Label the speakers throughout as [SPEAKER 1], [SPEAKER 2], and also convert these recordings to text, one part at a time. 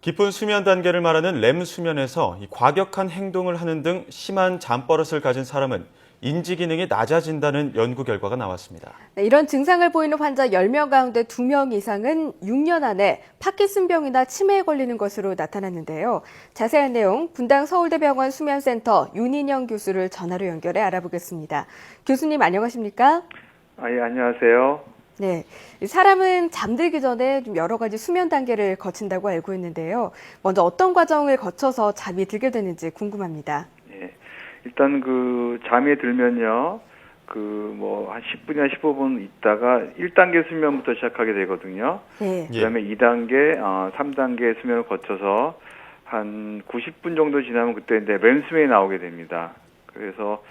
[SPEAKER 1] 깊은 수면 단계를 말하는 렘 수면에서 이 과격한 행동을 하는 등 심한 잠버릇을 가진 사람은 인지 기능이 낮아진다는 연구 결과가 나왔습니다.
[SPEAKER 2] 네, 이런 증상을 보이는 환자 10명 가운데 2명 이상은 6년 안에 파킨슨병이나 치매에 걸리는 것으로 나타났는데요. 자세한 내용 분당 서울대병원 수면센터 윤인영 교수를 전화로 연결해 알아보겠습니다. 교수님 안녕하십니까?
[SPEAKER 3] 예, 안녕하세요.
[SPEAKER 2] 네, 사람은 잠들기 전에 좀 여러 가지 수면 단계를 거친다고 알고 있는데요. 먼저 어떤 과정을 거쳐서 잠이 들게 되는지 궁금합니다.
[SPEAKER 3] 예, 일단 잠이 들면요, 한 10분이나 15분 있다가 1단계 수면부터 시작하게 되거든요.
[SPEAKER 2] 네.
[SPEAKER 3] 그다음에 2단계, 3단계 수면을 거쳐서 한 90분 정도 지나면 그때 이제 렘 수면이 나오게 됩니다. 그래서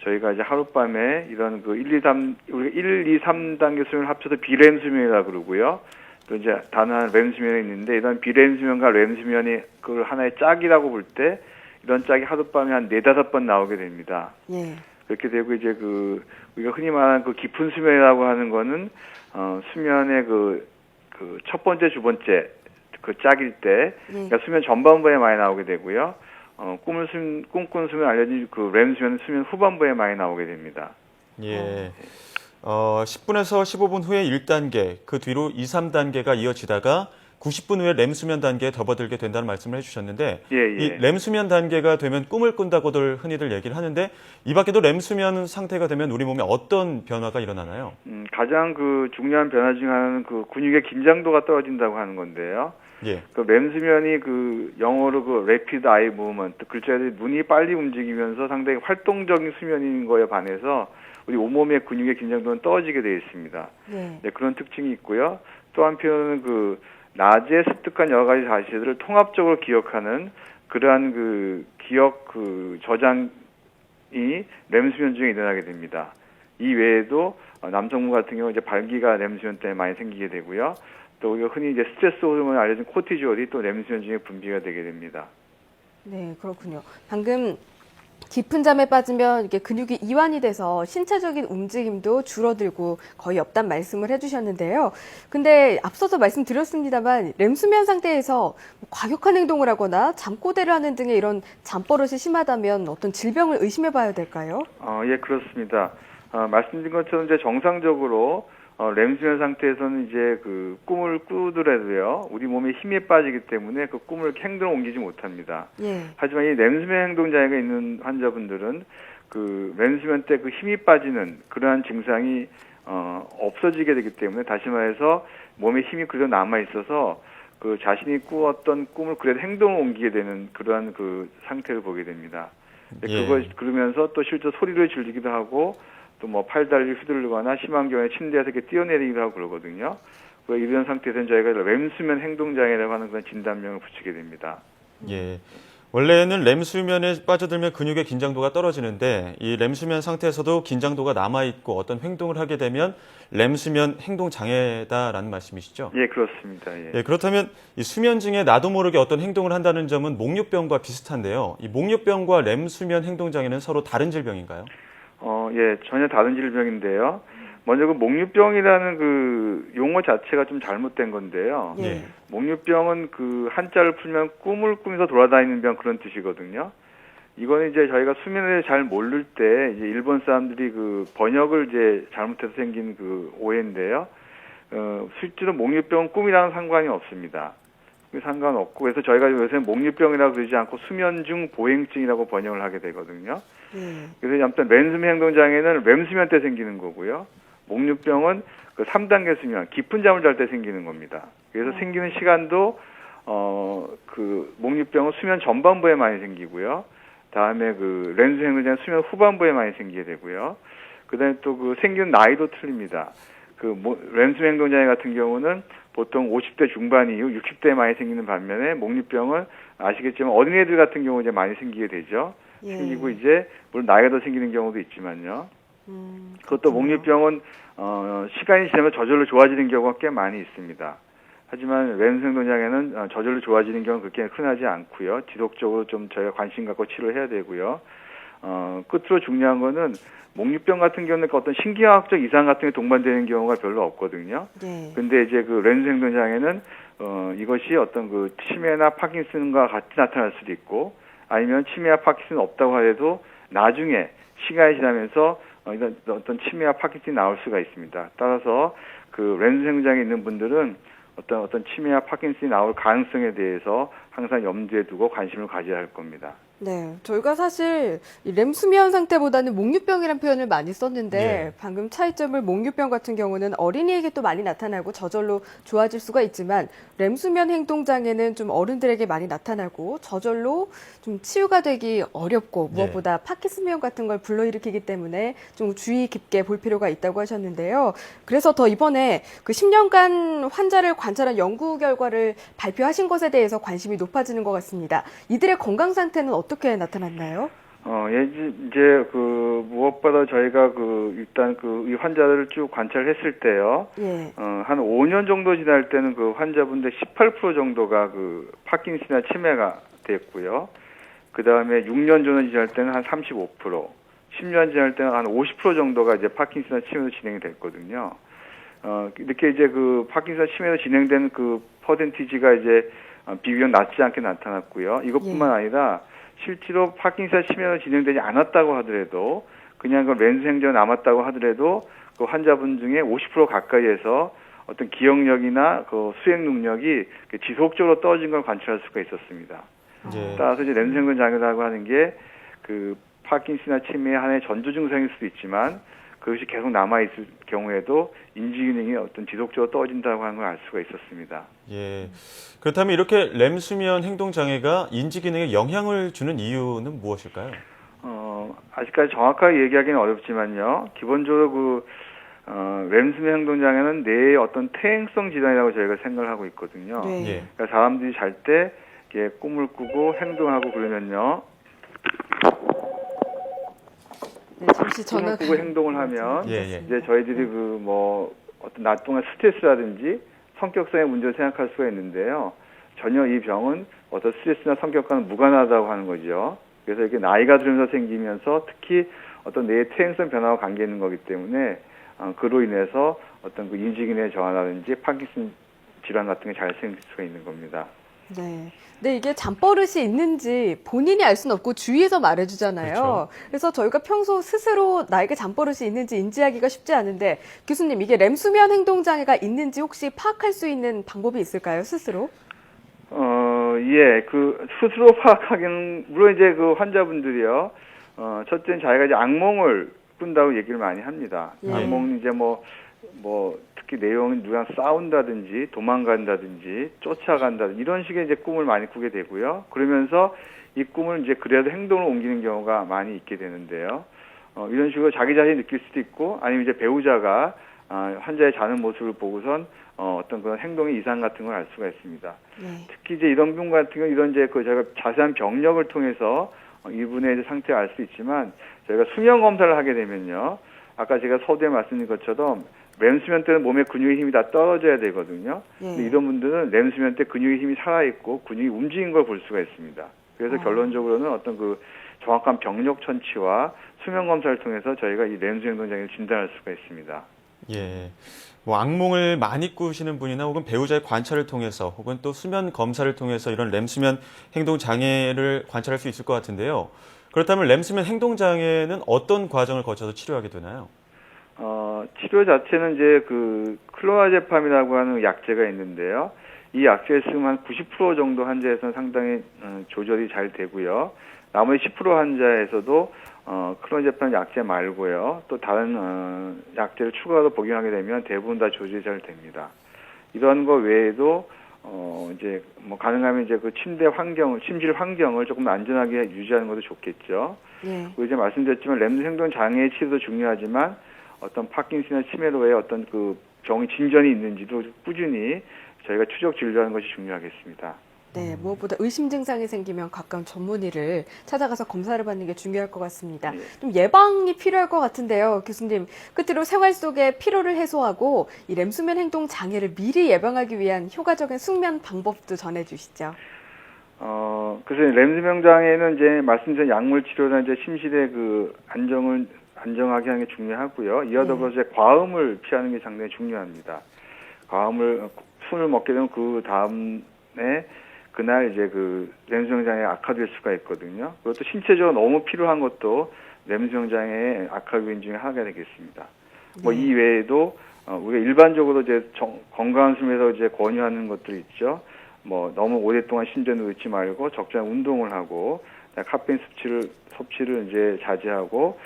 [SPEAKER 3] 저희가 이제 하룻밤에 이런 1, 2, 3단계 수면을 합쳐서 비렘 수면이라고 그러고요. 또 이제 단한 렘 수면이 있는데 이런 비렘 수면과 렘 수면이 그 하나의 짝이라고 볼 때 이런 짝이 하룻밤에 한 4-5번 나오게 됩니다.
[SPEAKER 2] 예.
[SPEAKER 3] 그렇게 되고 이제 우리가 흔히 말하는 깊은 수면이라고 하는 거는 수면의 첫 번째, 두 번째 짝일 때 그러니까 수면 전반부에 많이 나오게 되고요. 꿈꾸는 수면 알려진 렘 수면은 수면 후반부에 많이 나오게 됩니다.
[SPEAKER 1] 예. 10분에서 15분 후에 1단계, 그 뒤로 2, 3단계가 이어지다가 90분 후에 렘 수면 단계에 접어들게 된다는 말씀을 해주셨는데 이 렘 수면 단계가 되면 꿈을 꾼다고들 흔히들 얘기를 하는데 이 밖에도 렘 수면 상태가 되면 우리 몸에 어떤 변화가 일어나나요?
[SPEAKER 3] 가장 중요한 변화 중 하나는 근육의 긴장도가 떨어진다고 하는 건데요.
[SPEAKER 1] 예.
[SPEAKER 3] 렘 수면이 영어로 rapid eye movement, 글자들이 눈이 빨리 움직이면서 상당히 활동적인 수면인 거에 반해서 우리 온몸의 근육의 긴장도는 떨어지게 되어 있습니다.
[SPEAKER 2] 네.
[SPEAKER 3] 네, 그런 특징이 있고요. 또 한편으로는 낮에 습득한 여러 가지 사실들을 통합적으로 기억하는 그러한 기억 저장이 렘 수면 중에 일어나게 됩니다. 이 외에도 남성분 같은 경우 이제 발기가 렘 수면 때문에 많이 생기게 되고요. 또 우리가 흔히 이제 스트레스 호르몬이 알려진 코티졸이 또 렘 수면 중에 분비가 되게 됩니다.
[SPEAKER 2] 네, 그렇군요. 방금 깊은 잠에 빠지면 이게 근육이 이완이 돼서 신체적인 움직임도 줄어들고 거의 없단 말씀을 해주셨는데요. 근데 앞서서 말씀드렸습니다만 렘 수면 상태에서 과격한 행동을 하거나 잠꼬대를 하는 등의 이런 잠버릇이 심하다면 어떤 질병을 의심해 봐야 될까요?
[SPEAKER 3] 예, 그렇습니다. 말씀드린 것처럼 이제 정상적으로 렘 수면 상태에서는 이제 꿈을 꾸더라도요, 우리 몸에 힘이 빠지기 때문에 꿈을 행동을 옮기지 못합니다.
[SPEAKER 2] 예.
[SPEAKER 3] 하지만 이 렘 수면 행동 장애가 있는 환자분들은 렘 수면 때 힘이 빠지는 그러한 증상이 없어지게 되기 때문에 다시 말해서 몸에 힘이 그대로 남아 있어서 자신이 꾸었던 꿈을 그래도 행동을 옮기게 되는 그러한 상태를 보게 됩니다.
[SPEAKER 1] 예.
[SPEAKER 3] 그러면서 또 실제 소리를 질리기도 하고 또 팔다리를 휘두르거나 심한 경우에 침대에서 이렇게 뛰어내리기도 하고 그러거든요. 이런 상태에서는 저희가 렘 수면 행동 장애라고 하는 그런 진단명을 붙이게 됩니다.
[SPEAKER 1] 예. 원래는 렘 수면에 빠져들면 근육의 긴장도가 떨어지는데 이 렘 수면 상태에서도 긴장도가 남아있고 어떤 행동을 하게 되면 렘 수면 행동 장애다라는 말씀이시죠?
[SPEAKER 3] 예, 그렇습니다. 예.
[SPEAKER 1] 예, 그렇다면 이 수면 중에 나도 모르게 어떤 행동을 한다는 점은 목류병과 비슷한데요. 이 목류병과 렘 수면 행동 장애는 서로 다른 질병인가요?
[SPEAKER 3] 예, 전혀 다른 질병인데요. 먼저 목류병이라는 용어 자체가 좀 잘못된 건데요.
[SPEAKER 2] 예.
[SPEAKER 3] 목류병은 한자를 풀면 꿈을 꾸면서 돌아다니는 병 그런 뜻이거든요. 이거는 이제 저희가 수면을 잘 모를 때 이제 일본 사람들이 번역을 이제 잘못해서 생긴 오해인데요. 실제로 목류병은 꿈이랑은 상관이 없습니다. 상관없고 그래서 저희가 요새 목류병이라고 그러지 않고 수면 중 보행증이라고 번역을 하게 되거든요. 그래서 아무튼 렘 수면 행동 장애는 렘 수면 때 생기는 거고요. 목류병은 3단계 수면, 깊은 잠을 잘 때 생기는 겁니다. 그래서 생기는 시간도 목류병은 수면 전반부에 많이 생기고요. 다음에 렘 수면 행동 장애 수면 후반부에 많이 생기게 되고요. 그다음에 또 생기는 나이도 틀립니다. 렘 수면 행동 장애 같은 경우는 보통 50대 중반 이후 60대에 많이 생기는 반면에 목류병은 아시겠지만 어린애들 같은 경우 이제 많이 생기게 되죠.
[SPEAKER 2] 예.
[SPEAKER 3] 생기고 이제 물론 나이가 더 생기는 경우도 있지만요. 그것도 목류병은 시간이 지나면 저절로 좋아지는 경우가 꽤 많이 있습니다. 하지만 렘 수면 행동 장애는 저절로 좋아지는 경우는 그렇게 흔하지 않고요. 지속적으로 좀 저희가 관심 갖고 치료를 해야 되고요. 끝으로 중요한 거는 목류병 같은 경우는 어떤 신경학적 이상 같은 게 동반되는 경우가 별로 없거든요.
[SPEAKER 2] 네.
[SPEAKER 3] 근데 이제 렘 수면 행동 장애는 이것이 어떤 그 치매나 파킨슨과 같이 나타날 수도 있고, 아니면 치매와 파킨슨 없다고 하더라도 나중에 시간이 지나면서 이런 어떤 치매와 파킨슨이 나올 수가 있습니다. 따라서 그 렌즈 생장에 있는 분들은 어떤 치매와 파킨슨이 나올 가능성에 대해서 항상 염두에 두고 관심을 가져야 할 겁니다.
[SPEAKER 2] 네, 저희가 사실 이 램수면 상태보다는 몽유병이라는 표현을 많이 썼는데
[SPEAKER 1] 예.
[SPEAKER 2] 방금 차이점을 몽유병 같은 경우는 어린이에게 또 많이 나타나고 저절로 좋아질 수가 있지만 램수면 행동장애는 좀 어른들에게 많이 나타나고 저절로 좀 치유가 되기 어렵고 무엇보다 파킨슨병 같은 걸 불러일으키기 때문에 좀 주의 깊게 볼 필요가 있다고 하셨는데요. 그래서 더 이번에 그 10년간 환자를 관찰한 연구 결과를 발표하신 것에 대해서 관심이 높아지는 것 같습니다. 이들의 건강 상태는 어떻게 나타났나요?
[SPEAKER 3] 이제 무엇보다 저희가 일단 이 환자들을 쭉 관찰했을 때요.
[SPEAKER 2] 예.
[SPEAKER 3] 한 5년 정도 지날 때는 그 환자분들 18% 정도가 그 파킨슨이나 치매가 됐고요. 그 다음에 6년 정도 지날 때는 한 35%, 10년 지날 때는 한 50% 정도가 이제 파킨슨이나 치매로 진행이 됐거든요. 이렇게 이제 그 파킨슨 치매로 진행된 그 퍼센티지가 이제 비교적 낮지 않게 나타났고요. 이것뿐만 아니라 실제로 파킨슨 치매로 진행되지 않았다고 하더라도 그냥 그 렌즈 행정이 남았다고 하더라도 그 환자분 중에 50% 가까이에서 어떤 기억력이나 그 수행 능력이 지속적으로 떨어진 걸 관찰할 수가 있었습니다.
[SPEAKER 1] 예.
[SPEAKER 3] 따라서 이제 렌즈 행동 장애라고 하는 게 그 파킨슨이나 치매의 하나의 전조 증상일 수도 있지만 그것이 계속 남아있을 경우에도 인지 기능이 어떤 지속적으로 떨어진다고 하는 걸 알 수가 있었습니다.
[SPEAKER 1] 예. 그렇다면 이렇게 램수면 행동 장애가 인지 기능에 영향을 주는 이유는 무엇일까요?
[SPEAKER 3] 아직까지 정확하게 얘기하기는 어렵지만요. 기본적으로 램수면 행동 장애는 뇌의 어떤 퇴행성 질환이라고 저희가 생각을 하고 있거든요.
[SPEAKER 2] 네.
[SPEAKER 1] 예.
[SPEAKER 3] 그러니까 사람들이 잘 때 꿈을 꾸고 행동하고 그러면요.
[SPEAKER 2] 네, 잠시 전화.
[SPEAKER 3] 꿈을 꾸고 행동을 하면
[SPEAKER 1] 예.
[SPEAKER 3] 이제 저희들이 어떤 낮 동안 스트레스라든지 성격상의 문제를 생각할 수가 있는데요. 전혀 이 병은 어떤 스트레스나 성격과는 무관하다고 하는 거죠. 그래서 이렇게 나이가 들면서 생기면서 특히 어떤 뇌의 퇴행성 변화와 관계 있는 거기 때문에 그로 인해서 어떤 그 인지기능의 저하라든지 파킨슨 질환 같은 게 잘 생길 수가 있는 겁니다.
[SPEAKER 2] 네. 근데 이게 잠버릇이 있는지 본인이 알 수는 없고 주위에서 말해주잖아요.
[SPEAKER 1] 그렇죠.
[SPEAKER 2] 그래서 저희가 평소 스스로 나에게 잠버릇이 있는지 인지하기가 쉽지 않은데 교수님 이게 램수면 행동장애가 있는지 혹시 파악할 수 있는 방법이 있을까요, 스스로?
[SPEAKER 3] 예, 스스로 파악하기는, 물론 이제 그 환자분들이요, 첫째는 자기가 이제 악몽을 꾼다고 얘기를 많이 합니다.
[SPEAKER 2] 예.
[SPEAKER 3] 악몽은 이제 특히 내용은 누구랑 싸운다든지, 도망간다든지, 쫓아간다든지, 이런 식의 이제 꿈을 많이 꾸게 되고요. 그러면서 이 꿈을 이제 그래도 행동으로 옮기는 경우가 많이 있게 되는데요. 이런 식으로 자기 자신이 느낄 수도 있고, 아니면 이제 배우자가 환자의 자는 모습을 보고선 어떤 그런 행동의 이상 같은 걸 알 수가 있습니다.
[SPEAKER 2] 네.
[SPEAKER 3] 특히 이제 이런 병 같은 경우 이런 이제 저희가 자세한 병력을 통해서 이분의 이제 상태를 알 수 있지만 저희가 수면 검사를 하게 되면요. 아까 제가 서두에 말씀드린 것처럼 렘수면 때는 몸의 근육의 힘이 다 떨어져야 되거든요. 근데 이런 분들은 렘수면 때 근육의 힘이 살아있고 근육이 움직인 걸 볼 수가 있습니다. 그래서 결론적으로는 어떤 그 정확한 병력 천치와 수면 검사를 통해서 저희가 이 렘수 행동 장애를 진단할 수가 있습니다.
[SPEAKER 1] 예. 악몽을 많이 꾸시는 분이나 혹은 배우자의 관찰을 통해서 혹은 또 수면 검사를 통해서 이런 램수면 행동 장애를 관찰할 수 있을 것 같은데요. 그렇다면 램수면 행동 장애는 어떤 과정을 거쳐서 치료하게 되나요?
[SPEAKER 3] 치료 자체는 이제 클로나제팜이라고 하는 약제가 있는데요. 이 약제를 쓰면 한 90% 정도 환자에서는 상당히 조절이 잘 되고요. 나머지 10% 환자에서도 클로나제팜 약제 말고요. 또 다른 약제를 추가로 복용하게 되면 대부분 다 조절이 잘 됩니다. 이런 거 외에도 이제 가능하면 이제 그 침실 환경을 조금 안전하게 유지하는 것도 좋겠죠.
[SPEAKER 2] 네.
[SPEAKER 3] 그리고 이제 말씀드렸지만 램수 행동 장애의 치료도 중요하지만 어떤 파킨슨이나 치매로의 어떤 그 병이 진전이 있는지도 꾸준히 저희가 추적 진료하는 것이 중요하겠습니다.
[SPEAKER 2] 네, 무엇보다 의심 증상이 생기면 가까운 전문의를 찾아가서 검사를 받는 게 중요할 것 같습니다.
[SPEAKER 3] 네.
[SPEAKER 2] 좀 예방이 필요할 것 같은데요, 교수님. 끝으로 생활 속의 피로를 해소하고 이 램수면 행동 장애를 미리 예방하기 위한 효과적인 숙면 방법도 전해주시죠.
[SPEAKER 3] 그래서 램수면 장애는 이제 말씀드린 약물 치료나 이제 심실의 안정하게 하는 게 중요하고요. 이와 더불어서 과음을 피하는 게 상당히 중요합니다. 술을 먹게 되면 그 다음에 그날 이제 그 램수명 장애가 악화될 수가 있거든요. 그것도 신체적으로 너무 필요한 것도 램수명 장애의 악화 요인 중에 하나가 되겠습니다. 뭐 이 외에도 우리가 일반적으로 이제 건강한 수면에서 이제 권유하는 것들이 있죠. 뭐 너무 오랫동안 신전에 놓지 말고 적절한 운동을 하고 카페인 섭취를 이제 자제하고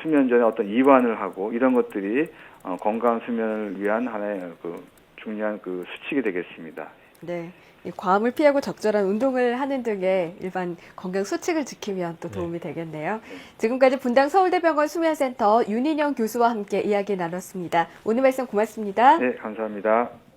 [SPEAKER 3] 수면 전에 어떤 이완을 하고 이런 것들이 건강한 수면을 위한 하나의 그 중요한 그 수칙이 되겠습니다.
[SPEAKER 2] 네. 이 과음을 피하고 적절한 운동을 하는 등의 일반 건강 수칙을 지키면 또 도움이 되겠네요. 지금까지 분당 서울대병원 수면센터 윤인영 교수와 함께 이야기 나눴습니다. 오늘 말씀 고맙습니다.
[SPEAKER 3] 네, 감사합니다.